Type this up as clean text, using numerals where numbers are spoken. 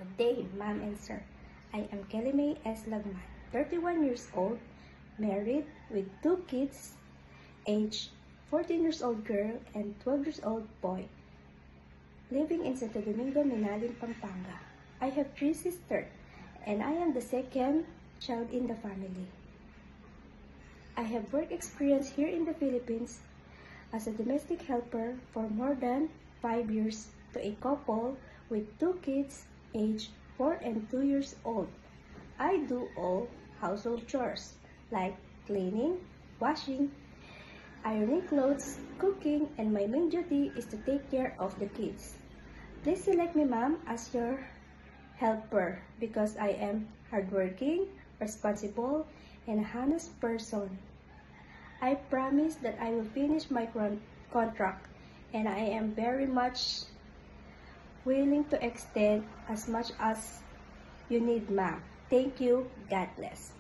Good day, Ma'am and Sir. I am Kelly May S. Lagman, 31 years old, married with 2 kids, age 14 years old girl and 12 years old boy, living in Santo Domingo, Minalin, Pampanga. I have 3 sisters, and I am the second child in the family. I have work experience here in the Philippines as a domestic helper for more than 5 years to a couple with 2 kids, age 4 and 2 years old. I do all household chores like cleaning, washing, ironing clothes, cooking, and my main duty is to take care of the kids. Please select me, ma'am, as your helper because I am hardworking, responsible, and a honest person. I promise that I will finish my contract, and I am very much willing to extend as much as you need, ma'am. Thank you. God bless.